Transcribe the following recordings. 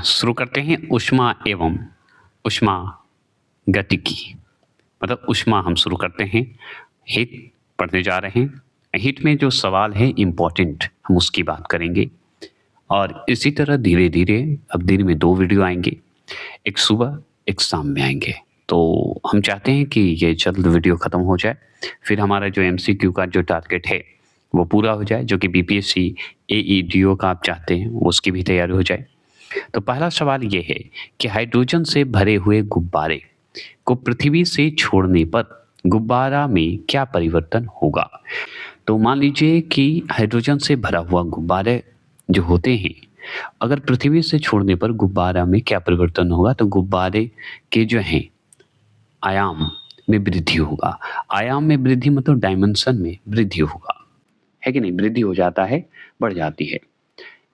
शुरू करते हैं ऊष्मा एवं ऊष्मा गतिकी। मतलब ऊष्मा हम शुरू करते हैं, हीट पढ़ने जा रहे हैं। हीट में जो सवाल है इम्पोर्टेंट, हम उसकी बात करेंगे। और इसी तरह धीरे धीरे अब दिन में 2 वीडियो आएंगे, एक सुबह एक शाम में आएंगे। तो हम चाहते हैं कि ये जल्द वीडियो ख़त्म हो जाए, फिर हमारा जो एमसीक्यू का जो टारगेट है वो पूरा हो जाए, जो कि बीपीएससी एईडीओ का आप चाहते हैं उसकी भी तैयारी हो जाए। तो पहला सवाल ये है कि हाइड्रोजन से भरे हुए गुब्बारे को पृथ्वी से छोड़ने पर गुब्बारा में क्या परिवर्तन होगा। तो मान लीजिए कि हाइड्रोजन से भरा हुआ गुब्बारे जो होते हैं, अगर पृथ्वी से छोड़ने पर गुब्बारा में क्या परिवर्तन होगा, तो गुब्बारे के जो हैं आयाम में वृद्धि होगा। आयाम में वृद्धि मतलब डायमेंशन में वृद्धि होगा, है कि नहीं। वृद्धि हो जाता है, बढ़ जाती है,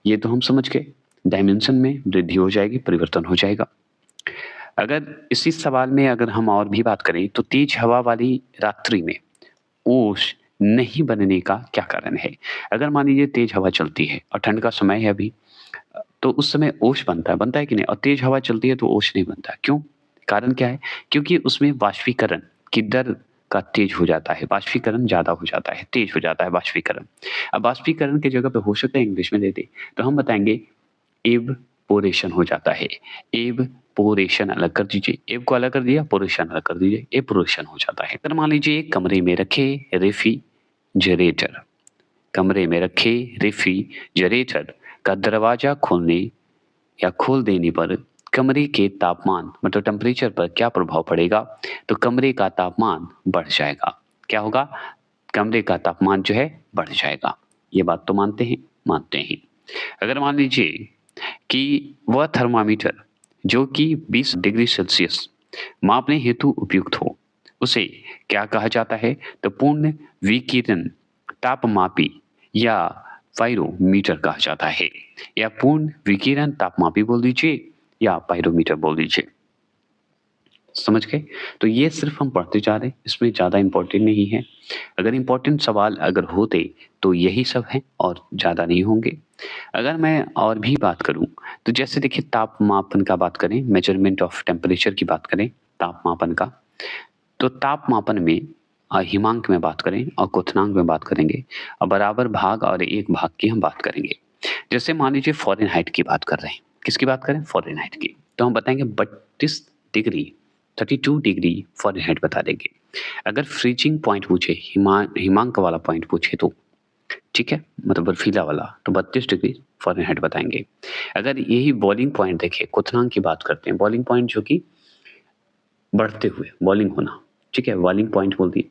ये तो हम समझ गए। डायमेंशन में वृद्धि हो जाएगी, परिवर्तन हो जाएगा। अगर इसी सवाल में अगर हम और भी बात करें तो तेज हवा वाली रात्रि में ओस नहीं बनने का क्या कारण है। अगर मान लीजिए तेज हवा चलती है और ठंड का समय है अभी, तो उस समय ओस बनता है कि नहीं। और तेज हवा चलती है तो ओस नहीं बनता, क्यों? कारण क्या है? क्योंकि उसमें वाष्पीकरण की दर का तेज हो जाता है, वाष्पीकरण ज़्यादा हो जाता है, तेज हो जाता है वाष्पीकरण। अब वाष्पीकरण की जगह पे हो सकता है इंग्लिश में देते तो हम बताएंगे एवपोरेशन हो जाता है। एवपोरेशन अलग कर दीजिए, एव को अलग कर दिया, पोरेशन अलग कर दीजिए, एवपोरेशन हो जाता है। अगर मान लीजिए कमरे में रखे रेफ्रिजरेटर, कमरे में रखे रेफ्रिजरेटर का दरवाजा खोलने या खोल देने पर कमरे के तापमान मतलब टेम्परेचर पर क्या प्रभाव पड़ेगा। तो कमरे का तापमान बढ़ जाएगा। क्या होगा? कमरे का तापमान जो है बढ़ जाएगा। ये बात तो मानते हैं। अगर मान लीजिए कि वह थर्मामीटर जो कि 20 डिग्री सेल्सियस मापने हेतु उपयुक्त हो, उसे क्या कहा जाता है? तो पूर्ण विकिरण तापमापी या पायरोमीटर कहा जाता है। या पूर्ण विकिरण तापमापी बोल दीजिए या पायरोमीटर बोल दीजिए। समझ गए? तो ये सिर्फ हम पढ़ते जा रहे हैं, इसमें ज़्यादा इम्पोर्टेंट नहीं है। अगर इम्पोर्टेंट सवाल अगर होते तो यही सब हैं और ज़्यादा नहीं होंगे। अगर मैं और भी बात करूँ तो जैसे देखिए तापमापन का बात करें, मेजरमेंट ऑफ टेम्परेचर की बात करें, तापमापन का, तो तापमापन में हिमांक में बात करें और क्वथनांक में बात करेंगे और बराबर भाग और एक भाग की हम बात करेंगे। जैसे मान लीजिए फ़ारेनहाइट की बात कर रहे हैं, किसकी बात करें? फ़ारेनहाइट की। तो हम बताएंगे 32 डिग्री 32 डिग्री फ़ारेनहाइट बता देंगे। अगर फ्रीजिंग पॉइंट पूछे, हिमांक वाला पॉइंट पूछे तो ठीक है, मतलब बर्फीला वाला, तो 32 डिग्री फ़ारेनहाइट बताएंगे। अगर यही बॉइलिंग पॉइंट देखें, क्वथनांक की बात करते हैं, बॉइलिंग पॉइंट जो कि बढ़ते हुए बॉइलिंग होना, ठीक है, बॉइलिंग पॉइंट बोल दिए।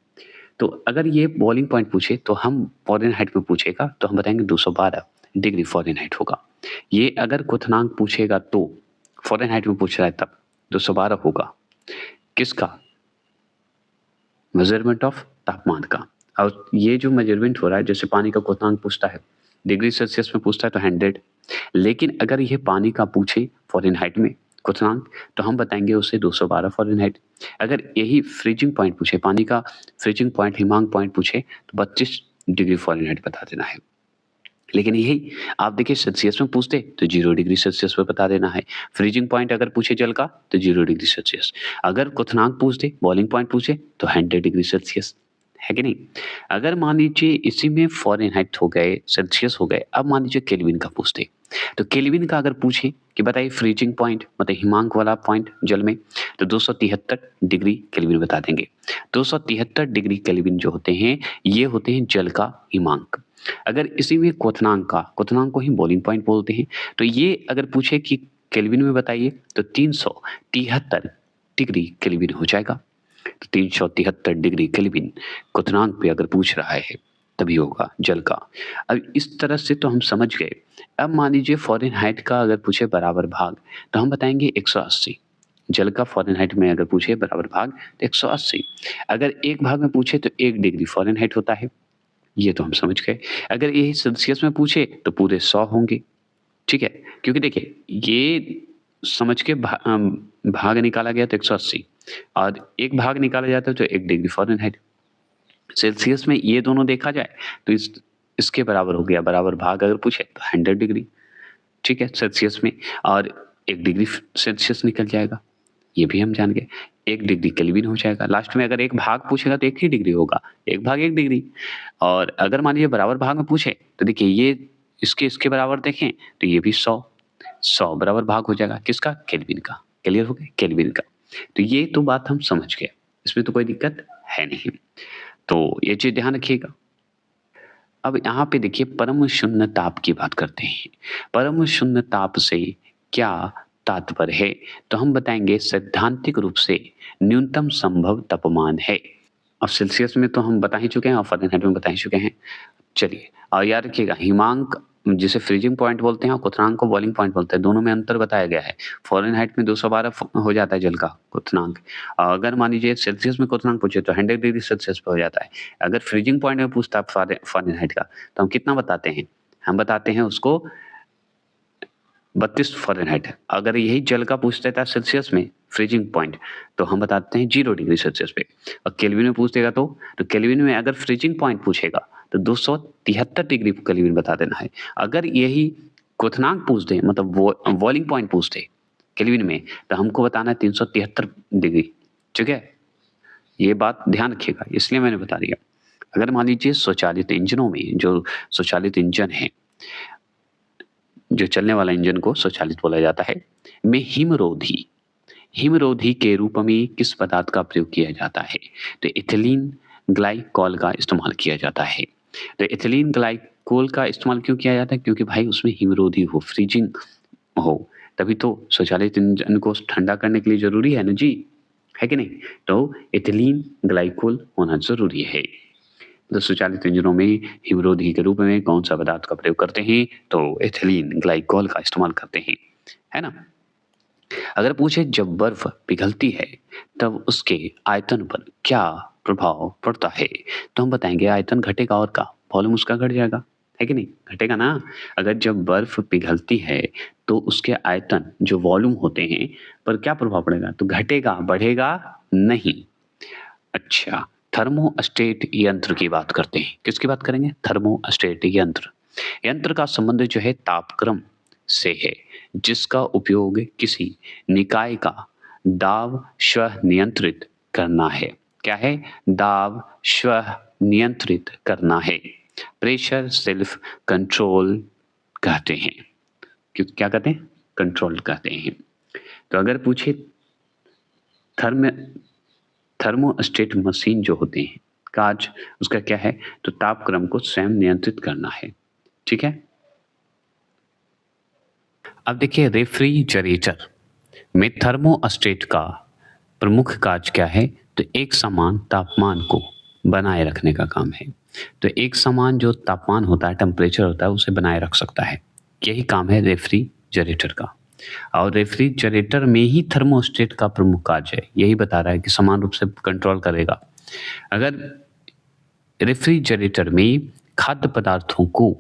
तो अगर ये बॉइलिंग पॉइंट पूछे तो हम फ़ारेनहाइट में पूछेगा तो हम बताएंगे 212 डिग्री फ़ारेनहाइट होगा। ये अगर क्वथनांक पूछेगा तो फ़ारेनहाइट में पूछ रहा है तब 212 होगा। किसका? मेजरमेंट ऑफ तापमान का। और ये जो मेजरमेंट हो रहा है, जैसे पानी का क्वथनांक पूछता है डिग्री सेल्सियस में पूछता है तो 100, लेकिन अगर ये पानी का पूछे फ़ारेनहाइट में क्वथनांक तो हम बताएंगे उसे 212 फ़ारेनहाइट। अगर यही फ्रीजिंग पॉइंट पूछे, पानी का फ्रीजिंग पॉइंट, हिमांक पॉइंट पूछे तो 32 डिग्री फ़ारेनहाइट बता देना है। लेकिन यही आप देखिए सेल्सियस में पूछते तो 0 डिग्री सेल्सियस पे बता देना है। फ्रीजिंग पॉइंट अगर पूछे जल का तो 0 डिग्री सेल्सियस। अगर क्वथनांक पूछते, बॉइलिंग पॉइंट पूछे तो 100 डिग्री सेल्सियस, है कि नहीं। अगर मान लीजिए इसी में फ़ारेनहाइट हो गए, सेल्सियस हो गए, अब मान लीजिए केल्विन का पूछते तो केल्विन का अगर पूछे कि बताइए फ्रीजिंग पॉइंट मतलब हिमांक वाला पॉइंट जल में, तो 273 डिग्री केल्विन बता देंगे। 273 डिग्री केल्विन जो होते हैं ये होते हैं जल का हिमांक। अगर इसी में क्वथनांक को ही बॉइलिंग पॉइंट बोलते हैं। तो ये अगर पूछे कि केल्विन में बताइए तो 373 डिग्री केल्विन हो जाएगा। तो 373 डिग्री केल्विन क्वथनांक पे अगर पूछ रहा है तभी होगा जल का। अब इस तरह से तो हम समझ गए। अब मान लीजिए फ़ारेनहाइट का अगर पूछे बराबर भाग तो हम बताएंगे 180। जल का फ़ारेनहाइट में अगर पूछे बराबर भाग तो 180। अगर एक भाग में पूछे तो 1 डिग्री फ़ारेनहाइट होता है, ये तो हम समझ गए। अगर यही सेल्सियस में पूछे तो पूरे 100 होंगे, ठीक है। क्योंकि देखिए ये समझ के भाग निकाला गया तो 180 और एक भाग निकाला जाता है तो 1 डिग्री फ़ारेनहाइट। सेल्सियस में ये दोनों देखा जाए तो इसके बराबर हो गया, बराबर भाग अगर पूछे तो 100 डिग्री, ठीक है, सेल्सियस में। और 1 डिग्री सेल्सियस निकल जाएगा, ये भी हम जान गए। 1 डिग्री केल्विन हो जाएगा। लास्ट में अगर एक भाग पूछेगा तो 1 ही डिग्री होगा, 1/1 डिग्री। और अगर मान लीजिए बराबर भाग में पूछे तो देखिए ये इसके बराबर देखें तो ये भी 100 बराबर भाग हो जाएगा। किसका? केल्विन का। क्लियर हो गया? केल्विन का। तो ये तो बात हम समझ गए, इसमें तो कोई दिक्कत है नहीं। तो ये चीज़ ध्यान रखिएगा। अब यहाँ पे देखिए परम शून्य ताप की बात करते हैं। परम शून्य ताप से क्या तात्पर्य है? तो हम बताएंगे सैद्धांतिक रूप से न्यूनतम संभव तापमान है। अब सेल्सियस में तो हम बता ही चुके हैं और फ़ारेनहाइट में बता ही चुके हैं। चलिए और याद रखिएगा हिमांक जिसे फ्रीजिंग पॉइंट बोलते हैं और क्वथनांक को बॉइलिंग पॉइंट बोलते हैं, दोनों में अंतर बताया गया है। फ़ारेनहाइट में 212 हो जाता है जल का क्वथनांक। अगर मान लीजिए सेल्सियस में क्वथनांक पूछे तो 100 डिग्री सेल्सियस पे हो जाता है। अगर फ्रीजिंग पॉइंट में पूछता है फ़ारेनहाइट का तो हम कितना बताते हैं? हम बताते हैं उसको 32 फ़ारेनहाइट। अगर यही जल का पूछ देता है सेल्सियस में फ्रीजिंग पॉइंट तो हम बताते हैं 0 डिग्री सेल्सियस पे। और केल्विन में पूछ देगा तो केल्विन में अगर फ्रीजिंग पॉइंट पूछेगा तो 273 डिग्री केल्विन बता देना है। अगर यही क्वथनांक पूछ दे मतलब बॉइलिंग पॉइंट पूछ दे केल्विन में तो हमको बताना है 373 डिग्री। ठीक है, ये बात ध्यान रखिएगा, इसलिए मैंने बता दिया। अगर मान लीजिए स्वचालित इंजनों में जो स्वचालित इंजन है, जो चलने वाला इंजन को स्वचालित बोला जाता है, में हिमरोधी के रूप में किस पदार्थ का प्रयोग किया जाता है? तो इथिलीन ग्लाइकोल का इस्तेमाल किया जाता है। तो इथिलीन ग्लाइकोल का इस्तेमाल क्यों किया जाता है? क्योंकि भाई उसमें हिमरोधी हो, फ्रीजिंग हो, तभी तो स्वचालित इंजन को ठंडा करने के लिए जरूरी है ना जी, है कि नहीं? तो इथिलीन ग्लाइकोल होना जरूरी है। तो स्वचालित इंजनों में हिमरोधी के रूप में कौन सा पदार्थ का प्रयोग करते हैं? तो एथिलीन ग्लाइकोल का इस्तेमाल करते हैं, है ना। अगर पूछे जब बर्फ पिघलती है तब उसके आयतन पर क्या प्रभाव पड़ता है? तो हम बताएंगे आयतन घटेगा और का वॉल्यूम उसका घट जाएगा, है कि नहीं? घटेगा ना। अगर जब बर्फ पिघलती है तो उसके आयतन जो वॉल्यूम होते हैं पर क्या प्रभाव पड़ेगा? तो घटेगा, बढ़ेगा नहीं। अच्छा, थर्मोस्टेट यंत्र की बात करते हैं। किसकी बात करेंगे? थर्मोस्टेट यंत्र। यंत्र का संबंध जो है तापक्रम से है, जिसका उपयोग किसी निकाय का दाब स्व नियंत्रित करना है। क्या है? दाब स्व नियंत्रित करना है। प्रेशर सेल्फ कंट्रोल कहते हैं। क्या कहते हैं? कंट्रोल कहते हैं। तो अगर पूछे थर्मोस्टेट मशीन जो होते हैं काज उसका क्या है? तो तापक्रम को स्वयं नियंत्रित करना है। ठीक है। अब देखिए रेफ्रिजरेटर में थर्मोस्टेट का प्रमुख कार्य क्या है? तो एक समान तापमान को बनाए रखने का काम है। तो एक समान जो तापमान होता है, टेम्परेचर होता है, उसे बनाए रख सकता है। यही काम है रेफ्रिजरेटर का। और रेफ्रिजरेटर में ही थर्मोस्टेट का प्रमुख कार्य है। यही बता रहा है कि समान रूप से कंट्रोल करेगा। अगर रेफ्रिजरेटर में खाद्य पदार्थों को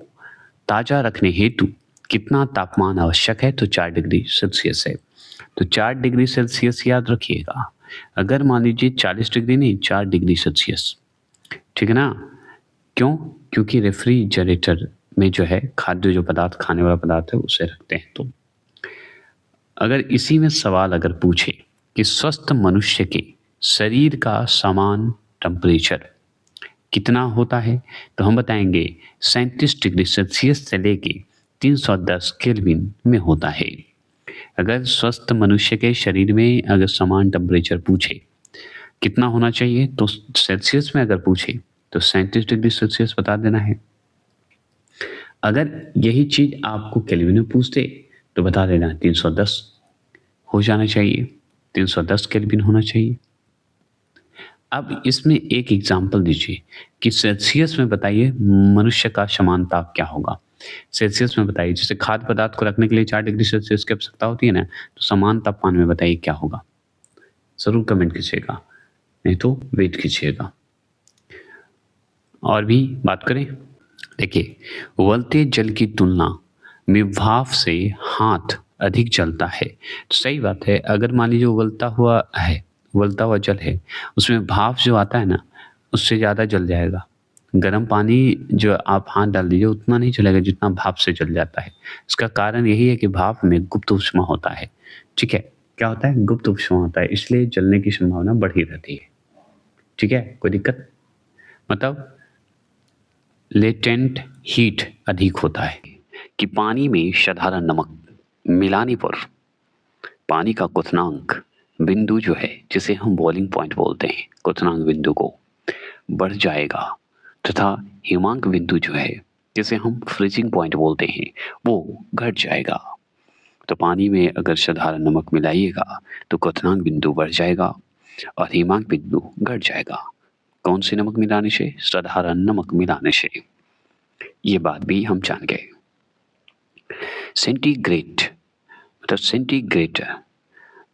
ताज़ा रखने हेतु कितना तापमान आवश्यक है? तो 4 डिग्री सेल्सियस है। तो 4 डिग्री सेल्सियस याद रखिएगा। अगर मान लीजिए 40 डिग्री नहीं, 4 डिग्री सेल्सियस, ठीक है ना। क्यों? क्योंकि रेफ्रिजरेटर में जो है खाद्य जो पदार्थ, खाने वाला पदार्थ है, उसे रखते हैं। तो अगर इसी में सवाल अगर पूछे कि स्वस्थ मनुष्य के शरीर का समान टेम्परेचर कितना होता है? तो हम बताएंगे 37 डिग्री सेल्सियस से लेके 310 केल्विन में होता है। अगर स्वस्थ मनुष्य के शरीर में अगर समान टेम्परेचर पूछे कितना होना चाहिए, तो सेल्सियस में अगर पूछे तो 37 डिग्री सेल्सियस बता देना है। अगर यही चीज़ आपको केल्विन में पूछते तो बता देना 310 हो जाना चाहिए, 310 केल्विन होना चाहिए। अब इसमें एक एग्जाम्पल दीजिए कि सेल्सियस में बताइए मनुष्य का समान ताप क्या होगा। सेल्सियस में बताइए, जैसे खाद्य पदार्थ को रखने के लिए 4 डिग्री सेल्सियस की आवश्यकता होती है ना, तो समान तापमान में बताइए क्या होगा। ज़रूर कमेंट कीजिएगा, नहीं तो वेट कीजिएगा। और भी बात करें, देखिए उबलते जल की तुलना में भाप से हाथ अधिक जलता है। तो सही बात है। अगर मान लीजिए उबलता हुआ जल है, उसमें भाप जो आता है ना, उससे ज़्यादा जल जाएगा। गर्म पानी जो आप हाथ डाल दीजिए उतना नहीं जलेगा जितना भाप से जल जाता है। इसका कारण यही है कि भाप में गुप्त ऊष्मा होता है, ठीक है? क्या होता है? गुप्त ऊष्मा होता है, इसलिए जलने की संभावना बढ़ी रहती है, ठीक है? कोई दिक्कत? मतलब लेटेंट हीट अधिक होता है कि पानी में साधारण नमक मिलाने पर पानी का क्वथनांक बिंदु जो है, जिसे हम बॉइलिंग पॉइंट बोलते हैं, क्वथनांक बिंदु को बढ़ जाएगा तथा हिमांक बिंदु जो है, जिसे हम फ्रीजिंग पॉइंट बोलते हैं, वो घट जाएगा। तो पानी में अगर साधारण नमक मिलाइएगा तो क्वथनांक बिंदु बढ़ जाएगा और हिमांक बिंदु घट जाएगा। कौन से नमक मिलाने से? साधारण नमक मिलाने से। ये बात भी हम जान गए। सेंटीग्रेड मतलब सेंटीग्रेड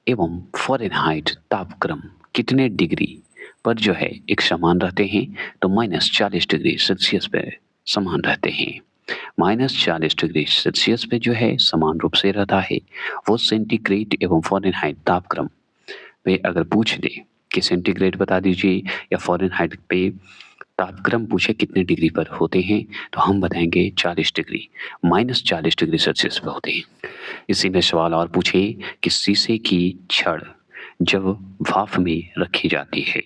एवं फ़ारेनहाइट तापक्रम कितने डिग्री पर जो है एक समान रहते हैं? तो -40 डिग्री सेल्सियस पे समान रहते हैं। -40 डिग्री सेल्सियस पे जो है समान रूप से रहता है। वो सेंटीग्रेड एवं फ़ारेनहाइट तापक्रम पे अगर पूछ दे कि सेंटीग्रेड बता दीजिए या फ़ारेनहाइट पे तापक्रम पूछे कितने डिग्री पर होते हैं, तो हम बताएंगे 40 डिग्री, -40 डिग्री सेल्सियस पे होते हैं। इसी में सवाल और पूछे कि शीशे की छड़ जब भाप में रखी जाती है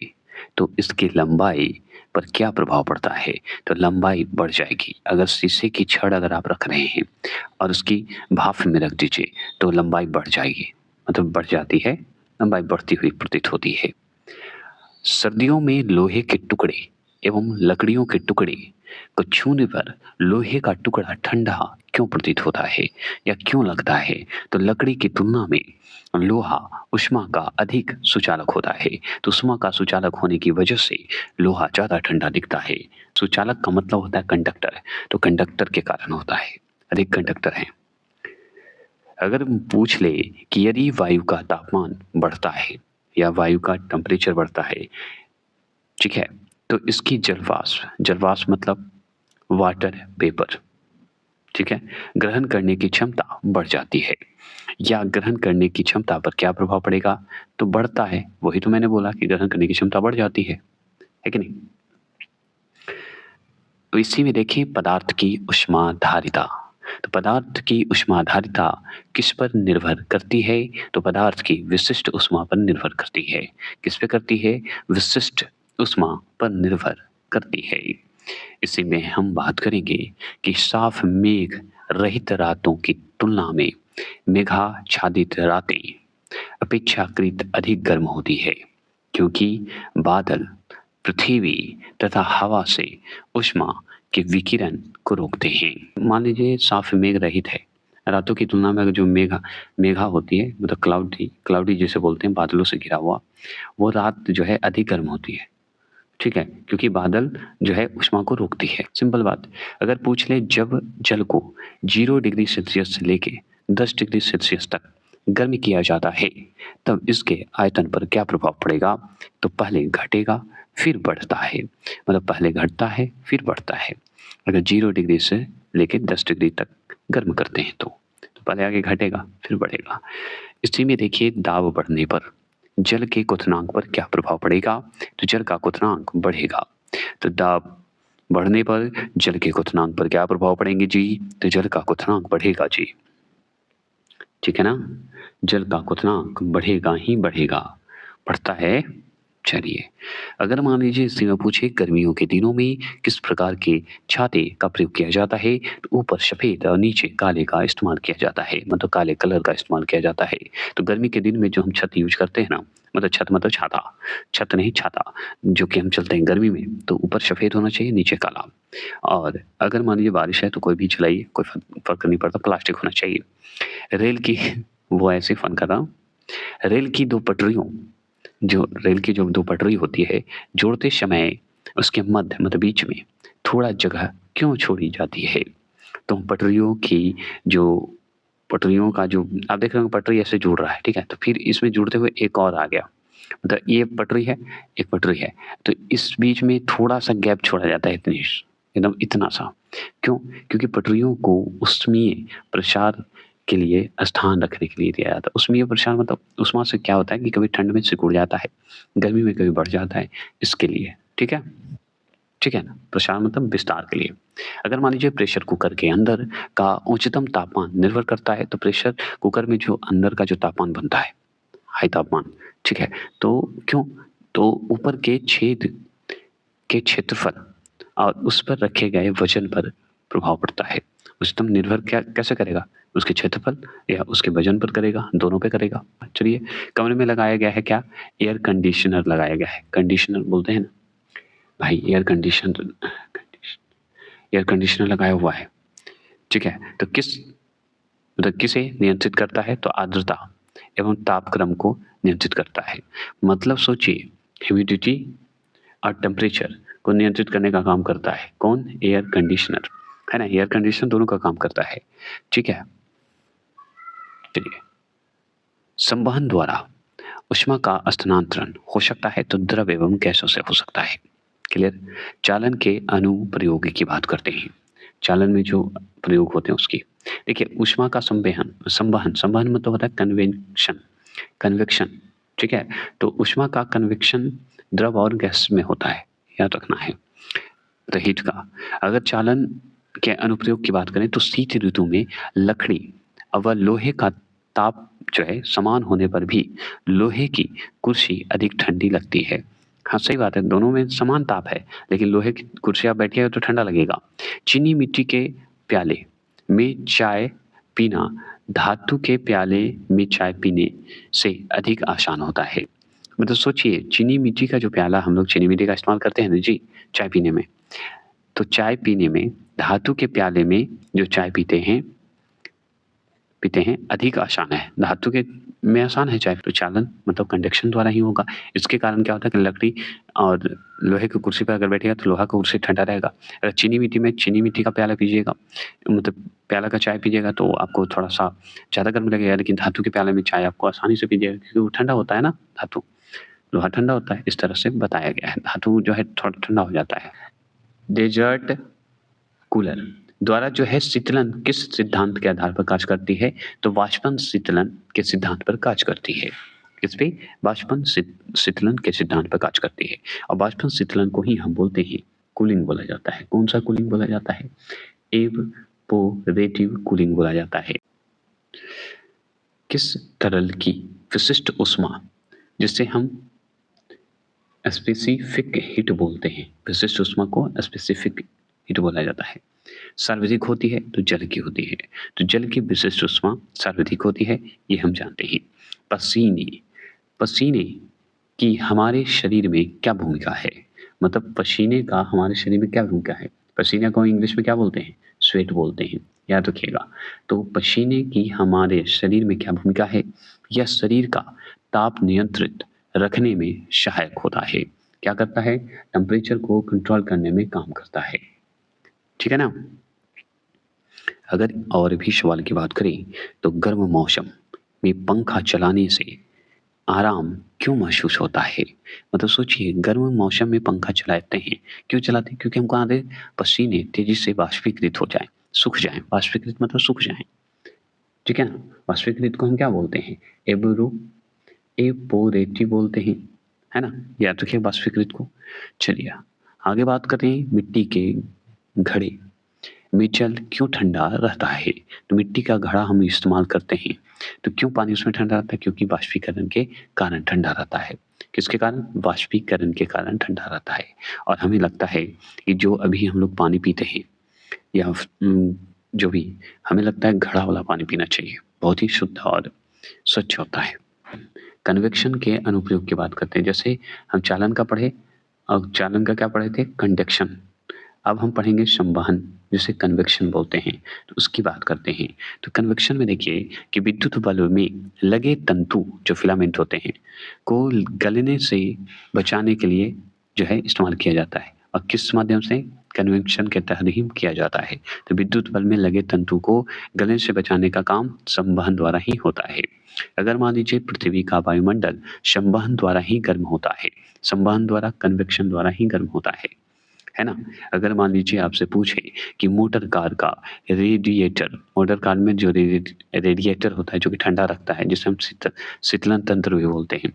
तो इसकी लंबाई पर क्या प्रभाव पड़ता है? तो लंबाई बढ़ जाएगी। अगर शीशे की छड़ अगर आप रख रहे हैं और उसकी भाप में रख दीजिए तो लंबाई बढ़ जाएगी, मतलब बढ़ जाती है, लंबाई बढ़ती हुई प्रतीत होती है। सर्दियों में लोहे के टुकड़े एवं लकड़ियों के टुकड़े को छूने पर लोहे का टुकड़ा ठंडा क्यों प्रतीत होता है या क्यों लगता है? तो लकड़ी की तुलना में लोहा ऊष्मा का अधिक सुचालक होता है, तो ऊष्मा का सुचालक होने की वजह से लोहा ज़्यादा ठंडा दिखता है। सुचालक का मतलब होता है कंडक्टर, तो कंडक्टर के कारण होता है, अधिक कंडक्टर हैं। अगर पूछ ले कि यदि वायु का तापमान बढ़ता है या वायु का टेम्परेचर बढ़ता है, ठीक है, तो इसकी जलवाष्प मतलब वाटर वेपर, ठीक है, ग्रहण करने की क्षमता बढ़ जाती है। या ग्रहण करने की क्षमता पर क्या प्रभाव पड़ेगा? तो बढ़ता है, वही तो मैंने बोला कि ग्रहण करने की क्षमता बढ़ जाती है कि नहीं? तो इसी में देखिए पदार्थ की ऊष्माधारिता। तो पदार्थ की ऊष्माधारिता किस पर निर्भर करती है? तो पदार्थ की विशिष्ट ऊष्मा पर निर्भर करती है। किस पे करती है? विशिष्ट ऊष्मा पर निर्भर करती है। इसी में हम बात करेंगे कि साफ मेघ रहित रातों की तुलना में मेघाच्छादित रातें अपेक्षाकृत अधिक गर्म होती है, क्योंकि बादल पृथ्वी तथा हवा से ऊष्मा के विकिरण को रोकते हैं। मान लीजिए साफ मेघ रहित है, रातों की तुलना में अगर जो मेघा होती है, मतलब क्लाउडी जिसे बोलते हैं, बादलों से घिरा हुआ, वो रात जो है अधिक गर्म होती है, ठीक है, क्योंकि बादल जो है ऊष्मा को रोकती है। सिंपल बात। अगर पूछ ले जब जल को 0 डिग्री सेल्सियस से लेके 10 डिग्री सेल्सियस तक गर्म किया जाता है, तब इसके आयतन पर क्या प्रभाव पड़ेगा? तो पहले घटेगा फिर बढ़ता है, मतलब पहले घटता है फिर बढ़ता है। अगर 0 डिग्री से लेके 10 डिग्री तक गर्म करते हैं तो पहले आगे घटेगा फिर बढ़ेगा। इसी में देखिए दाब बढ़ने पर जल के क्वथनांक पर क्या प्रभाव पड़ेगा? तो जल का क्वथनांक बढ़ेगा। तो दाब बढ़ने पर जल के क्वथनांक पर क्या प्रभाव पड़ेंगे जी? तो जल का क्वथनांक बढ़ेगा जी, ठीक है ना? जल का क्वथनांक बढ़ेगा ही बढ़ेगा, बढ़ता है। चलिए, अगर मान लीजिए इसी में पूछे गर्मियों के दिनों में किस प्रकार के छाते का प्रयोग किया जाता है, तो ऊपर सफ़ेद और नीचे काले का इस्तेमाल किया जाता है, मतलब काले कलर का इस्तेमाल किया जाता है। तो गर्मी के दिन में जो हम छत यूज करते हैं ना, मतलब छत मतलब छाता, छत नहीं छाता, जो कि हम चलते हैं गर्मी में, तो ऊपर सफ़ेद होना चाहिए नीचे काला। और अगर मान लीजिए बारिश है तो कोई भी चलाइए, कोई फर्क नहीं पड़ता, प्लास्टिक होना चाहिए। रेल की वो ऐसे फन कर रहा हूँ। रेल की दो पटरियों रेल की जो 2 पटरी होती है, जोड़ते समय उसके मध्य मतलब बीच में थोड़ा जगह क्यों छोड़ी जाती है? तो पटरियों का जो आप देख रहे हो पटरी ऐसे जुड़ रहा है, ठीक है? तो फिर इसमें जुड़ते हुए एक और आ गया, मतलब ये पटरी है, एक पटरी है, तो इस बीच में थोड़ा-सा गैप छोड़ा जाता है एकदम इतना सा। क्यों? क्योंकि पटरियों को ऊष्मीय प्रसार के लिए स्थान रखने के लिए दिया जाता है। ऊष्मीय प्रसार मतलब ऊष्मा से क्या होता है कि कभी ठंड में सिकुड़ जाता है, गर्मी में कभी बढ़ जाता है, इसके लिए, ठीक है? ठीक है ना, प्रसारण मतलब विस्तार के लिए। अगर मान लीजिए प्रेशर कुकर के अंदर का उच्चतम तापमान निर्भर करता है, तो प्रेशर कुकर में जो अंदर का जो तापमान बनता है, हाई तापमान, ठीक है, तो क्यों, तो ऊपर के छेद के क्षेत्रफल और उस पर रखे गए वजन पर प्रभाव पड़ता है। उच्चतम निर्भर क्या कैसे करेगा, उसके क्षेत्रफल या उसके वजन पर करेगा, दोनों पे करेगा। चलिए, कमरे में लगाया गया है क्या, एयर कंडीशनर लगाया गया है, कंडीशनर बोलते हैं ना भाई, एयर कंडीशनर लगाया हुआ है, ठीक है, तो मतलब किसे नियंत्रित करता है, तो आर्द्रता एवं तापक्रम को नियंत्रित करता है। मतलब सोचिए, ह्यूमिडिटी और टेम्परेचर को नियंत्रित करने का काम करता है कौन, एयर कंडीशनर, है ना, एयर कंडीशनर दोनों का काम करता है, ठीक है। चलिए, संवहन द्वारा ऊष्मा का स्थानांतरण हो सकता है तो द्रव एवं गैसों से हो सकता है। क्लियर। चालन के अनुप्रयोग की बात करते हैं, चालन में जो प्रयोग होते हैं उसकी। देखिए, ऊष्मा का संवहन संवहन संवहन मतलब होता है कन्वेक्शन, कन्वेक्शन, ठीक है, तो ऊष्मा का कन्वेक्शन द्रव और गैस में होता है, याद रखना है। तो हीट का, अगर चालन के अनुप्रयोग की बात करें तो शीत ऋतु में लकड़ी व लोहे का ताप जो है समान होने पर भी लोहे की कुर्सी अधिक ठंडी लगती है। हाँ सही बात है, दोनों में समान ताप है, लेकिन लोहे की कुर्सी आप बैठिएगा तो ठंडा लगेगा। चीनी मिट्टी के प्याले में चाय पीना धातु के प्याले में चाय पीने से अधिक आसान होता है। मतलब सोचिए, चीनी मिट्टी का जो प्याला, हम लोग चीनी मिट्टी का इस्तेमाल करते हैं ना जी चाय पीने में, तो चाय पीने में धातु के प्याले में जो चाय पीते हैं अधिक आसान है, धातु के में आसान है चाय, तो चालन मतलब कंडक्शन द्वारा ही होगा। इसके कारण क्या होता है कि लकड़ी और लोहे की कुर्सी पर अगर बैठेगा तो लोहा का कुर्सी ठंडा रहेगा। अगर चीनी मिट्टी का प्याला पीजिएगा, मतलब प्याला का चाय पीजिएगा तो आपको थोड़ा सा ज़्यादा गर्म लगेगा, लेकिन धातु के प्याले में चाय आपको आसानी से पीजिएगा, क्योंकि वो ठंडा होता है ना, धातु, लोहा ठंडा होता है, इस तरह से बताया गया है, धातु जो है थोड़ा ठंडा हो जाता है। डेजर्ट कूलर द्वारा जो है शीतलन किस सिद्धांत के आधार पर कार्य करती है, तो वाष्पन शीतलन के सिद्धांत पर कार्य करती है। किस पे, वाष्पन शीतलन के सिद्धांत पर कार्य करती है। और वाष्पन शीतलन को ही हम बोलते हैं कूलिंग बोला जाता है। कौन सा कूलिंग बोला जाता है, एवपोरेटिव कूलिंग बोला जाता है। किस तरल की विशिष्ट ऊष्मा जिसे हम स्पेसिफिक हीट बोलते हैं, विशिष्ट ऊष्मा को स्पेसिफिक हीट बोला जाता है, सार्वधिक होती है, तो जल की होती है। तो जल की विशिष्ट ऊष्मा सार्वधिक होती है, ये हम जानते हैं। पसीने की हमारे शरीर में क्या भूमिका है, मतलब पसीने का हमारे शरीर में क्या भूमिका है। पसीने को इंग्लिश में क्या बोलते हैं, स्वेट बोलते हैं, याद रखिएगा। तो पसीने की हमारे शरीर में क्या भूमिका है, यह शरीर का ताप नियंत्रित रखने में सहायक होता है। क्या करता है, टेम्परेचर को कंट्रोल करने में काम करता है, ठीक है ना। अगर और भी सवाल की बात करें तो गर्म मौसम में पंखा चलाने से आराम क्यों महसूस होता है। मतलब सोचिए, गर्म मौसम में पंखा चलाते हैं, क्यों चलाते हैं, क्योंकि हमको आधे पसीने तेजी से वाष्पीकृत हो जाए, सूख जाए, वाष्पीकृत मतलब सूख जाए, ठीक है ना। वाष्पीकृत को हम क्या बोलते हैं, एपोरेटिव बोलते हैं, है ना, याद रखिए वाष्पीकृत को। चलिए आगे बात करें, मिट्टी के घड़े में जल क्यों ठंडा रहता है। तो मिट्टी का घड़ा हम इस्तेमाल करते हैं, तो क्यों पानी उसमें ठंडा रहता है, क्योंकि वाष्पीकरण के कारण ठंडा रहता है। किसके कारण, वाष्पीकरण के कारण ठंडा रहता है। और हमें लगता है कि जो अभी हम लोग पानी पीते हैं या जो भी, हमें लगता है घड़ा वाला पानी पीना चाहिए, बहुत ही शुद्ध और स्वच्छ होता है। कन्वेक्शन के अनुप्रयोग की बात करते हैं, जैसे हम चालन का पढ़े और चालन का क्या पढ़े थे, कंडक्शन। अब हम पढ़ेंगे संवहन, जिसे कन्वेक्शन बोलते हैं, तो उसकी बात करते हैं। तो कन्वेक्शन में देखिए कि विद्युत बल्ब में लगे तंतु जो फिलामेंट होते हैं को गलने से बचाने के लिए जो है इस्तेमाल किया जाता है, और किस माध्यम से, कन्वेक्शन के तहत ही किया जाता है। तो विद्युत बल्ब में लगे तंतु को गलने से बचाने का काम संवहन द्वारा ही होता है। अगर मान लीजिए पृथ्वी का वायुमंडल संवहन द्वारा ही गर्म होता है, संवहन द्वारा, कन्वेक्शन द्वारा ही गर्म होता है ना। अगर मान लीजिए आपसे पूछे कि मोटर कार का रेडिएटर, मोटर कार में जो रेडिएटर होता है जो कि ठंडा रखता है, जिसे हम शीतलन तंत्र भी बोलते हैं,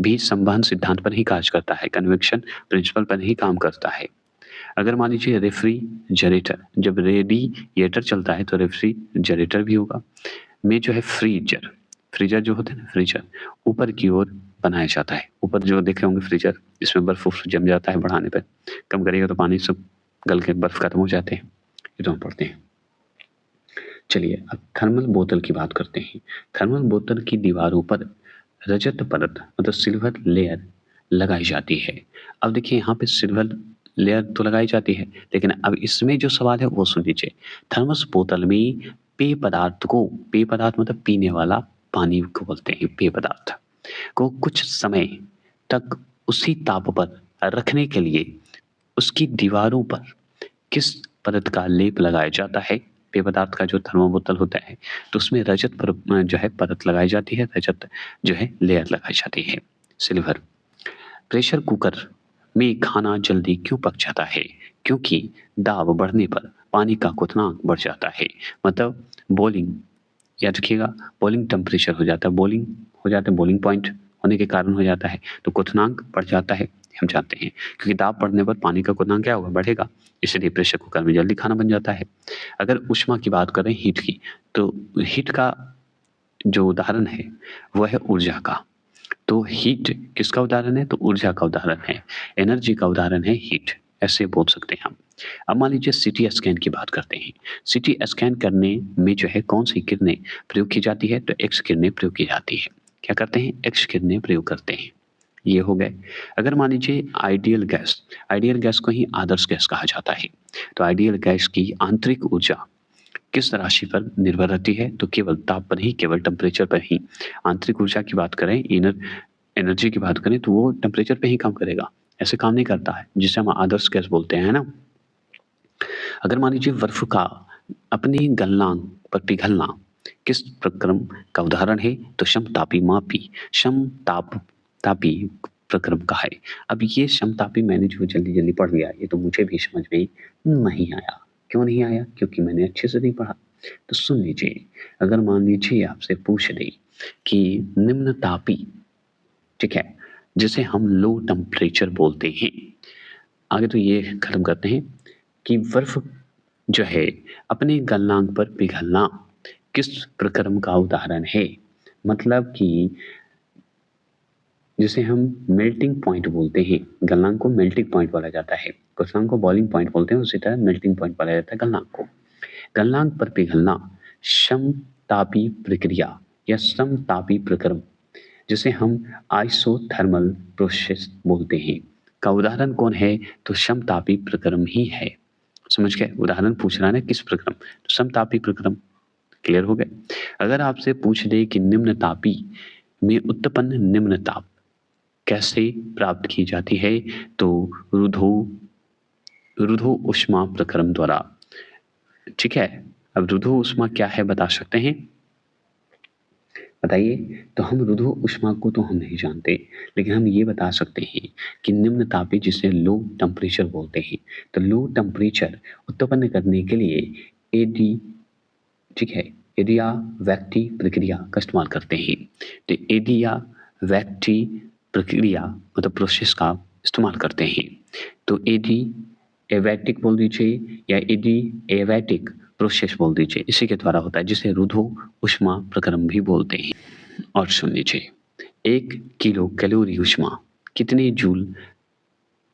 भी संवहन सिद्धांत पर ही कार्य करता है, कन्वेक्शन प्रिंसिपल पर ही काम करता है। अगर मान लीजिए रेफ्रिजरेटर, जब रेडिएटर चलता है तो रेफ्रिजरेटर भी होगा। में जो है फ्रीजर, फ्रीजर जो होता है ना, फ्रीजर ऊपर की ओर बनाया जाता है। ऊपर जो देखे होंगे फ्रीजर, इसमें बर्फ उर्फ जम जाता है, बढ़ाने पर कम करेगा तो पानी सब गल के बर्फ खत्म हो जाते हैं, ये तो हम पढ़ते हैं। चलिए अब थर्मल बोतल की बात करते हैं। थर्मल बोतल की दीवारों पर रजत परत मतलब सिल्वर लेयर लगाई जाती है। अब देखिए यहाँ पे सिल्वर लेयर तो लगाई जाती है, लेकिन अब इसमें जो सवाल है वो सुन लीजिए। थर्मस बोतल में पेय पदार्थ को, पेय पदार्थ मतलब पीने वाला पानी को बोलते हैं, पेय पदार्थ को कुछ समय तक उसी ताप पर रखने के लिए उसकी दीवारों पर किस परत का लेप लगाया जाता है। पेय पदार्थ का जो थर्मो बोतल होता है तो उसमें रजत पर जो है परत लगाई जाती है, रजत जो है लेयर लगाई जाती है, सिल्वर। प्रेशर कुकर में खाना जल्दी क्यों पक जाता है? क्योंकि दाब बढ़ने पर पानी का क्वथनांक बढ़ जाता है। मतलब बॉइलिंग, याद रखिएगा, बॉइलिंग टेम्परेचर हो जाता है, बॉइलिंग हो जाता है, बॉइलिंग पॉइंट होने के कारण हो जाता है, तो क्वथनांक बढ़ जाता है, हम जानते हैं। क्योंकि दाब बढ़ने पर पानी का क्वथनांक क्या होगा, बढ़ेगा, इसलिए प्रेशर कुकर में जल्दी खाना बन जाता है। अगर ऊष्मा की बात करें, हीट की, तो हीट का जो उदाहरण है वह है ऊर्जा का। तो हीट किसका उदाहरण है? तो ऊर्जा का उदाहरण है, एनर्जी का उदाहरण है हीट, ऐसे बोल सकते हैं हम। अब मान लीजिए सीटी स्कैन की बात करते हैं। सीटी स्कैन करने में जो है कौन सी किरणें प्रयोग की जाती है? तो एक्स किरणें प्रयोग की जाती है। क्या करते हैं? एक्स किरणें प्रयोग करते हैं। ये हो गए। अगर मान लीजिए आइडियल गैस, आइडियल गैस को ही आदर्श गैस कहा जाता है। तो आइडियल गैस की आंतरिक ऊर्जा किस राशि पर निर्भर रहती है? तो केवल ताप पर ही, केवल टेम्परेचर पर ही। आंतरिक ऊर्जा की बात करें, इनर एनर्जी की बात करें, तो वो टेम्परेचर पे ही काम करेगा, ऐसे काम नहीं करता है, जिसे हम आदर्श गैस बोलते हैं ना। अगर मान लीजिए बर्फ का अपनी गलनांक पर पिघलना किस प्रक्रम का उदाहरण है? तो समतापी मापी, समतापी प्रक्रम का है। अब ये समतापी मैंने जो जल्दी जल्दी पढ़ लिया, ये तो मुझे भी समझ में नहीं आया। क्यों नहीं आया? क्योंकि मैंने अच्छे से नहीं पढ़ा। तो सुन लीजिए, अगर मान लीजिए आपसे पूछ दे कि निम्न तापी, ठीक है, जिसे हम लो टेम्परेचर बोलते हैं, आगे तो ये खत्म करते हैं कि बर्फ जो है अपने गलनांक पर पिघलना किस प्रक्रम का उदाहरण है? मतलब कि जिसे हम मेल्टिंग पॉइंट बोलते हैं, गलनांक को मेल्टिंग पॉइंट बोला जाता है, क्वथनांक को बॉइलिंग पॉइंट बोलते हैं, उसी तरह मेल्टिंग पॉइंट बोला जाता है गलनांक को। गलनांक पर पिघलना समतापी प्रक्रिया या समतापी प्रक्रम, जिसे हम आइसोथर्मल प्रोसेस बोलते हैं, का उदाहरण कौन है? तो समतापी प्रक्रम ही है। समझ गए? उदाहरण पूछ रहा है ना किस प्रक्रम, तो समतापी प्रक्रम। क्लियर हो गए? अगर आपसे पूछ दे कि निम्न तापी में उत्पन्न निम्न ताप कैसे प्राप्त की जाती है? तो रुधो ऊष्मा प्रक्रम द्वारा। ठीक है, अब रुधो ऊष्मा क्या है बता सकते हैं? बताइए। तो हम रुधो ऊष्मा को तो हम नहीं जानते, लेकिन हम ये बता सकते हैं कि निम्न तापी, जिसे लो टेम्परेचर बोलते हैं, तो लो टेम्परेचर उत्पन्न करने के लिए एडी, ठीक है, एडियाबैक्टी प्रक्रिया का इस्तेमाल करते हैं। तो एडियाबैक्टी प्रक्रिया मतलब प्रोसेस का इस्तेमाल करते हैं। तो एडियाबैटिक बोल दीजिए या एडियाबैटिक प्रोसेस बोल दीजिए, इसी के द्वारा होता है, जिसे रुधो ऊष्मा प्रक्रम भी बोलते हैं। और सुन लीजिए, 1 किलो कैलोरी ऊष्मा कितने जूल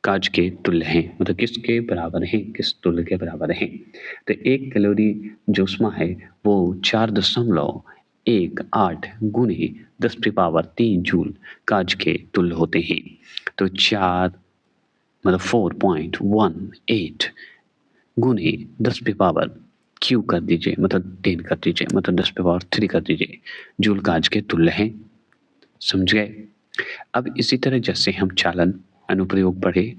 काज के तुल्य हैं? मतलब किसके बराबर हैं, किस तुल्य के बराबर हैं? तो 1 कैलोरी जो ऊष्मा है वो 4.18 गुने 10⁻³ जूल काज के तुल्य होते हैं। तो 4 मतलब 4.18 गुने 10⁻³ कर दीजिए, मतलब 10 कर दीजिए, मतलब 10⁻³ कर दीजिए, जूल काज के तुल्य हैं। समझ गए? अब इसी तरह जैसे हम चालन अनुप्रयोग पढ़े,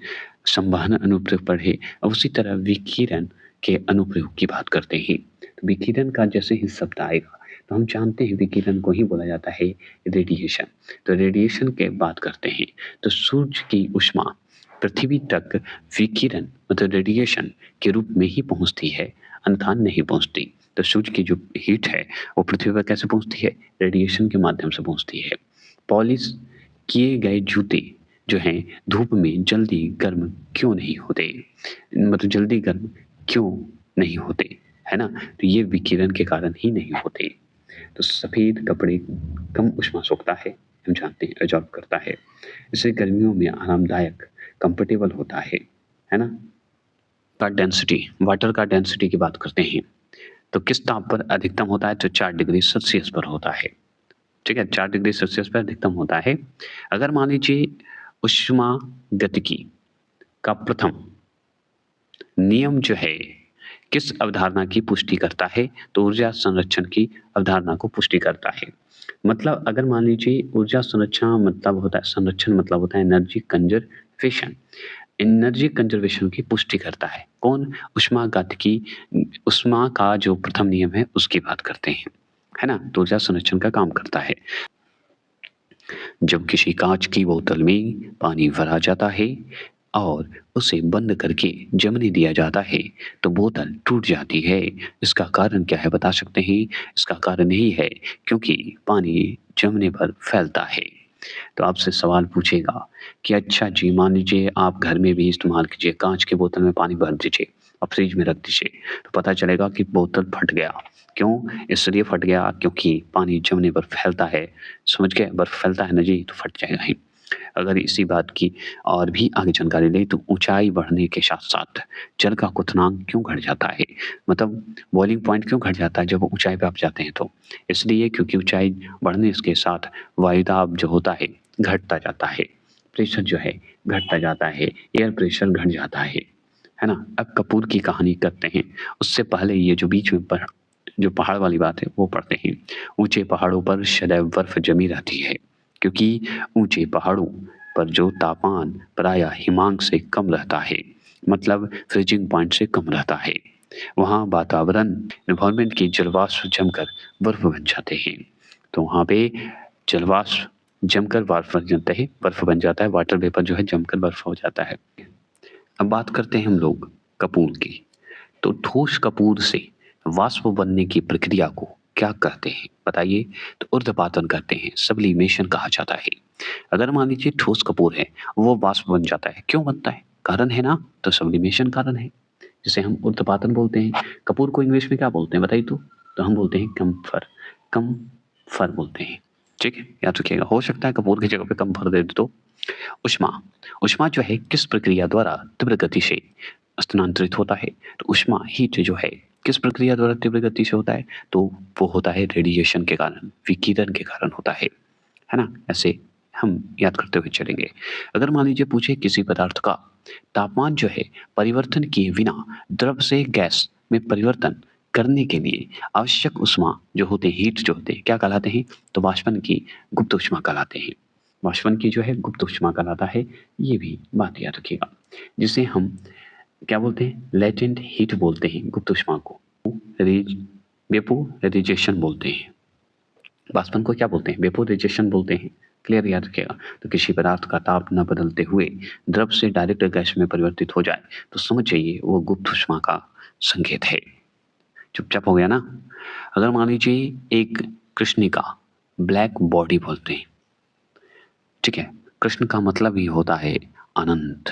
संवहन अनुप्रयोग पढ़े, अब उसी तरह विकिरण के अनुप्रयोग की बात करते हैं। तो विकिरण का जैसे ही शब्द आएगा तो हम जानते हैं विकिरण को ही बोला जाता है रेडिएशन। तो रेडिएशन के बात करते हैं, तो सूर्य की ऊष्मा पृथ्वी तक विकिरण मतलब रेडिएशन के रूप में ही पहुंचती है, अन्यथा नहीं पहुंचती। तो सूर्य की जो हीट है वो पृथ्वी पर कैसे पहुंचती है? रेडिएशन के माध्यम से पहुंचती है। पॉलिश किए गए जूते जो हैं धूप में जल्दी गर्म क्यों नहीं होते, मतलब जल्दी गर्म क्यों नहीं होते, है ना? तो ये विकिरण के कारण ही नहीं होते। तो सफ़ेद कपड़े कम ऊष्मा सोखता है, हम जानते हैं, एब्ज़ॉर्ब करता है। इससे गर्मियों में आरामदायक, कंफर्टेबल होता है ना? का डेंसिटी, वाटर का डेंसिटी की बात करते हैं, तो किस ताप पर अधिकतम होता है? तो 4 डिग्री सेल्सियस पर होता है। ठीक है, 4 डिग्री सेल्सियस पर अधिकतम होता है। अगर मान लीजिए ऊष्मागतिकी का प्रथम नियम जो है, किस अवधारणा की पुष्टि करता है? तो ऊर्जा संरक्षण की अवधारणा को पुष्टि करता है। मतलब अगर मान लीजिए ऊर्जा संरक्षण मतलब होता है एनर्जी कंजर्वेशन। एनर्जी कंजर्वेशन की पुष्टि करता है। कौन? ऊष्मागतिकी, ऊष्मा का जो प्रथम नियम है उसकी बात करते हैं, है ना? तो ऊर्जा संरक्षण का काम करता है। जब किसी कांच की बोतल में पानी भरा जाता है और उसे बंद करके जमने दिया जाता है तो बोतल टूट जाती है। इसका कारण क्या है बता सकते हैं? इसका कारण यही है क्योंकि पानी जमने पर फैलता है। तो आपसे सवाल पूछेगा कि अच्छा जी, मान लीजिए आप घर में भी इस्तेमाल कीजिए, कांच की बोतल में पानी भर दीजिए और फ्रिज में रख दीजिए, तो पता चलेगा कि बोतल फट गया। क्यों? इसलिए फट गया क्योंकि पानी जमने पर फैलता है। समझ गए? बर्फ फैलता है ना जी, तो फट जाएगा ही। अगर इसी बात की और भी आगे जानकारी लें तो ऊंचाई बढ़ने के साथ-साथ जल का क्वथनांक क्यों घट जाता है? मतलब बॉइलिंग पॉइंट क्यों घट जाता है जब ऊंचाई पे आप जाते हैं तो? इसलिए क्योंकि ऊंचाई बढ़ने के साथ वायुदाब जो होता है घटता जाता है, प्रेशर जो है घटता जाता है, एयर प्रेशर घट जाता है ना? अब कपूर की कहानी करते हैं, उससे पहले ये जो बीच में जो पहाड़ वाली बात है वो पढ़ते हैं। ऊँचे पहाड़ों पर सदैव बर्फ जमी रहती है, क्योंकि ऊँचे पहाड़ों पर जो तापमान प्रायः हिमांक से कम रहता है, मतलब फ्रीजिंग पॉइंट से कम रहता है। वहाँ वातावरण एनवायरनमेंट की जलवाष्प जमकर बर्फ बन जाते हैं। तो वहाँ पे जलवाष्प जमकर बर्फ बन जाता है, वाटर वेपर जो है जमकर बर्फ हो जाता है। अब बात करते हैं हम लोग कपूर की। तो ठोस कपूर से वाष्प बनने की प्रक्रिया को क्या कहते हैं बताइए? तो ऊर्ध्वपातन कहते हैं, सब्लिमेशन कहा जाता है। अगर मान लीजिए ठोस कपूर है, वो वाष्प बन जाता है, क्यों बनता है? कारण है ना, तो सब्लिमेशन कारण है, जिसे हम ऊर्ध्वपातन बोलते हैं। कपूर को इंग्लिश में क्या बोलते हैं बताइए तो हम बोलते हैं कम्फर बोलते हैं। ठीक है, याद रखिएगा, हो सकता है कपूर की जगह पे कम्फर दे दे तो। ऊष्मा, ऊष्मा जो है किस प्रक्रिया द्वारा तीव्र गति से स्थानांतरित होता है? तो ऊष्मा हीट जो है किस प्रक्रिया द्वारा तीव्र गति से होता है? तो वो होता है रेडिएशन के कारण, विकिरण के कारण होता है ना? ऐसे हम याद करते हुए चलेंगे। अगर मान लीजिए पूछे किसी पदार्थ का तापमान जो है परिवर्तन किए बिना द्रव से गैस में परिवर्तन करने के लिए आवश्यक ऊष्मा जो होते हैं, हीट जो होते हैं, क्या कहलाते हैं? तो वाष्पन की गुप्त ऊष्मा कहलाते हैं। वाष्पन की जो है गुप्त ऊष्मा कहलाता है, ये भी बात याद रखिएगा। जिसे हम क्या बोलते हैं? लेटेंट हीट बोलते हैं गुप्त ऊष्मा को। वेपोराइजेशन बोलते हैं। वाष्पन को क्या बोलते हैं? वेपोराइजेशन बोलते हैं। क्लियर याद रखिएगा। तो किसी पदार्थ का ताप न बदलते हुए द्रव से डायरेक्ट गैस में परिवर्तित हो जाए तो समझ जाइए वो गुप्त ऊष्मा का संकेत है। चुपचाप हो गया ना? अगर मान लीजिए एक कृष्णिका, ब्लैक बॉडी बोलते हैं, ठीक है? कृष्ण का मतलब ही होता है अनंत,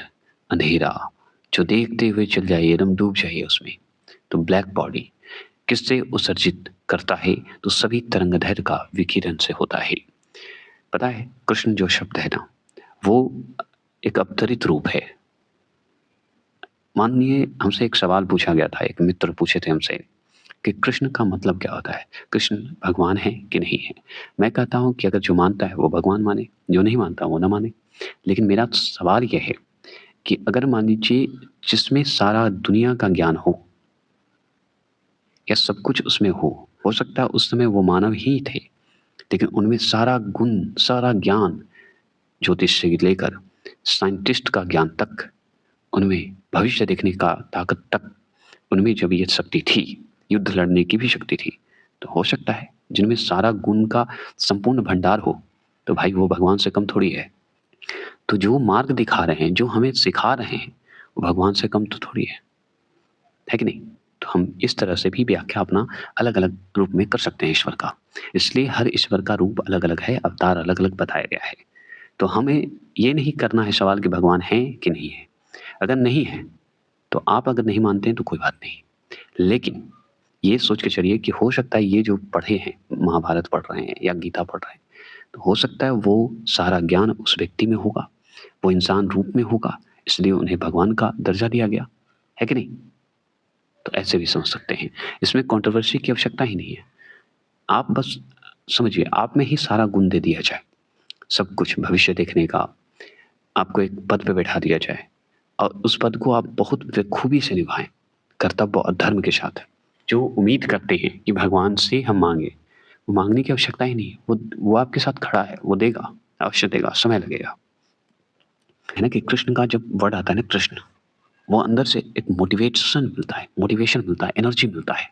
अंधेरा, जो देखते हुए चल जाइए, एकदम डूब जाइए उसमें। तो ब्लैक बॉडी किससे उत्सर्जित करता है? तो सभी तरंगदैर्घ्य का विकिरण से होता है। पता है कृष्ण जो शब्द है ना, वो एक अवतरित रूप है। मानिए हमसे एक सवाल पूछा गया था, एक मित्र पूछे थे हमसे कि कृष्ण का मतलब क्या होता है? कृष्ण भगवान है कि नहीं है? मैं कहता हूँ कि अगर जो मानता है वो भगवान माने, जो नहीं मानता वो ना माने। लेकिन मेरा सवाल ये है कि अगर मान लीजिए जिसमें सारा दुनिया का ज्ञान हो या सब कुछ उसमें हो सकता है उस समय वो मानव ही थे, लेकिन उनमें सारा गुण, सारा ज्ञान, ज्योतिष से लेकर साइंटिस्ट का ज्ञान तक, उनमें भविष्य देखने का ताकत तक, उनमें जब ये शक्ति थी, युद्ध लड़ने की भी शक्ति थी, तो हो सकता है जिनमें सारा गुण का संपूर्ण भंडार हो, तो भाई वो भगवान से कम थोड़ी है। तो जो मार्ग दिखा रहे हैं, जो हमें सिखा रहे हैं, वो भगवान से कम तो थोड़ी है कि नहीं? तो हम इस तरह से भी व्याख्या अपना अलग-अलग रूप में कर सकते हैं ईश्वर का। इसलिए हर ईश्वर का रूप अलग-अलग है, अवतार अलग-अलग बताया गया है। तो हमें ये नहीं करना है सवाल कि भगवान हैं कि नहीं है। अगर नहीं है तो आप अगर नहीं मानते हैं तो कोई बात नहीं, लेकिन ये सोच के चलिए कि हो सकता है ये जो पढ़े हैं, महाभारत पढ़ रहे हैं या गीता पढ़ रहे हैं, तो हो सकता है वो सारा ज्ञान उस व्यक्ति में होगा, वो इंसान रूप में होगा, इसलिए उन्हें भगवान का दर्जा दिया गया है कि नहीं। तो ऐसे भी समझ सकते हैं, इसमें कंट्रोवर्सी की आवश्यकता ही नहीं है। आप बस समझिए, आप में ही सारा गुण दे दिया जाए, सब कुछ भविष्य देखने का, आपको एक पद पे बैठा दिया जाए और उस पद को आप बहुत बखूबी से निभाएं, कर्तव्य और धर्म के साथ। जो उम्मीद करते हैं कि भगवान से हम मांगे, वो मांगने की आवश्यकता ही नहीं है, वो आपके साथ खड़ा है, वो देगा, अवश्य देगा, समय लगेगा। है ना कि कृष्ण का जब वर्ड आता है ना कृष्ण, वो अंदर से एक मोटिवेशन मिलता है, मोटिवेशन मिलता है, एनर्जी मिलता है।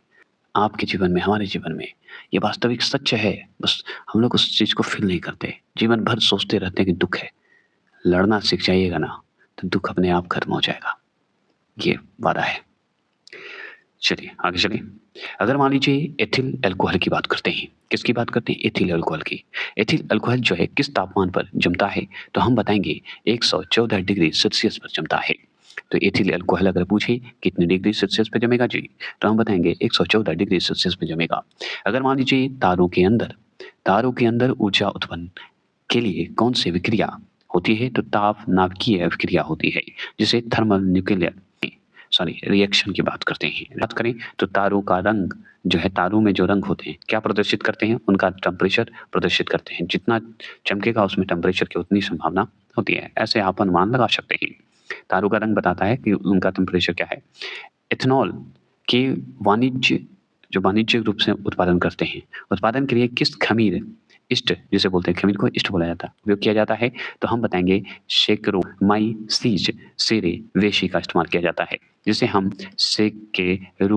आपके जीवन में, हमारे जीवन में ये वास्तविक सच है, बस हम लोग उस चीज़ को फील नहीं करते। जीवन भर सोचते रहते हैं कि दुख है, लड़ना सीख जाइएगा ना तो दुख अपने आप खत्म हो जाएगा, ये वादा है। चलिए आगे चलिए। अगर मान लीजिए एथिल अल्कोहल की बात करते हैं, किसकी बात करते हैं? एथिल अल्कोहल की। एथिल अल्कोहल जो है किस तापमान पर जमता है? तो हम बताएंगे 114 डिग्री सेल्सियस पर जमता है। तो एथिल अल्कोहल अगर पूछे कितने डिग्री सेल्सियस पे जमेगा जी, तो हम बताएंगे 114 डिग्री सेल्सियस पे जमेगा। अगर मान लीजिए तारों के अंदर ऊर्जा उत्पन्न के लिए कौन सी विक्रिया होती है? तो ताप नाभिकीय विक्रिया होती है, जिसे थर्मल न्यूक्लियर रिएक्शन की बात करते हैं। बात करें तो तारों का रंग जो है, तारों में जो रंग होते हैं क्या प्रदर्शित करते हैं? उनका टेम्परेचर प्रदर्शित करते हैं। जितना चमकेगा उसमें टेम्परेचर की उतनी संभावना होती है। ऐसे आप अनुमान लगा सकते हैं। तारों का रंग बताता है कि उनका टेम्परेचर क्या है। इथेनॉल के वाणिज्य रूप से उत्पादन करते हैं, उत्पादन के लिए किस खमीर, ईस्ट जिसे बोलते हैं, खमीर को ईस्ट बोला जाता है, उपयोग किया जाता है? तो हम बताएंगे सेकेरोमाइसीज सेरेवेसी का इस्तेमाल किया जाता है, जिसे हम सेकेरोमाइसीज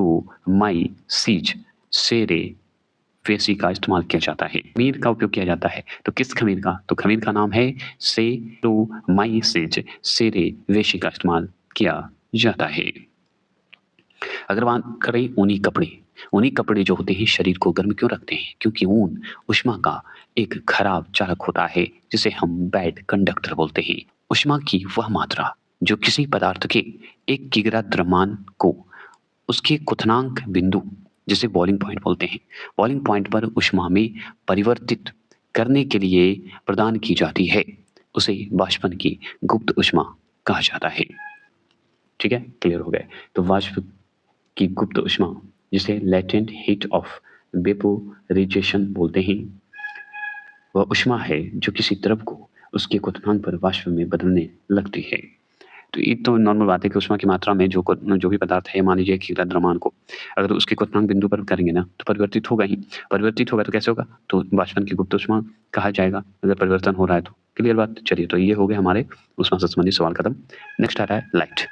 सेरेवेसी का इस्तेमाल किया जाता है। खमीर का उपयोग किया जाता है, तो किस खमीर का? तो खमीर का नाम है सेरोमाइसीज सेरेवेसी का इस्तेमाल किया जाता है। अगर बात करें ऊनी कपड़े जो होते हैं शरीर को गर्म क्यों रखते हैं? क्योंकि ऊन ऊष्मा का एक खराब चालक होता है, जिसे हम बैड कंडक्टर बोलते हैं। ऊष्मा की वह मात्रा जो किसी पदार्थ के 1 किग्रा द्रव्यमान को उसके क्वथनांक बिंदु, जिसे बॉइलिंग पॉइंट बोलते हैं, बॉइलिंग पॉइंट पर ऊष्मा में परिवर्तित करने के लिए प्रदान की जाती है, उसे वाष्पन की गुप्त ऊष्मा कहा जाता है। ठीक है, क्लियर हो गए। तो वाष्प की गुप्त ऊष्मा, जिसे लेटेंट हीट ऑफ वेपोराइजेशन बोलते हैं, वह ऊष्मा है जो किसी द्रव को उसके क्वथनांक पर वाष्प में बदलने लगती है। तो ये तो नॉर्मल बात है कि ऊष्मा की मात्रा में जो भी पदार्थ है, मान लीजिए कि द्रव्यमान को अगर उसके क्वथनांक बिंदु पर करेंगे ना तो परिवर्तित होगा ही। परिवर्तित होगा तो कैसे होगा? तो वाष्पन की गुप्त ऊष्मा कहा जाएगा, अगर परिवर्तन हो रहा है तो। क्लियर बात? चलिए, तो ये हो गए हमारे ऊष्मा से संबंधित सवाल खत्म। नेक्स्ट आ रहा है लाइट।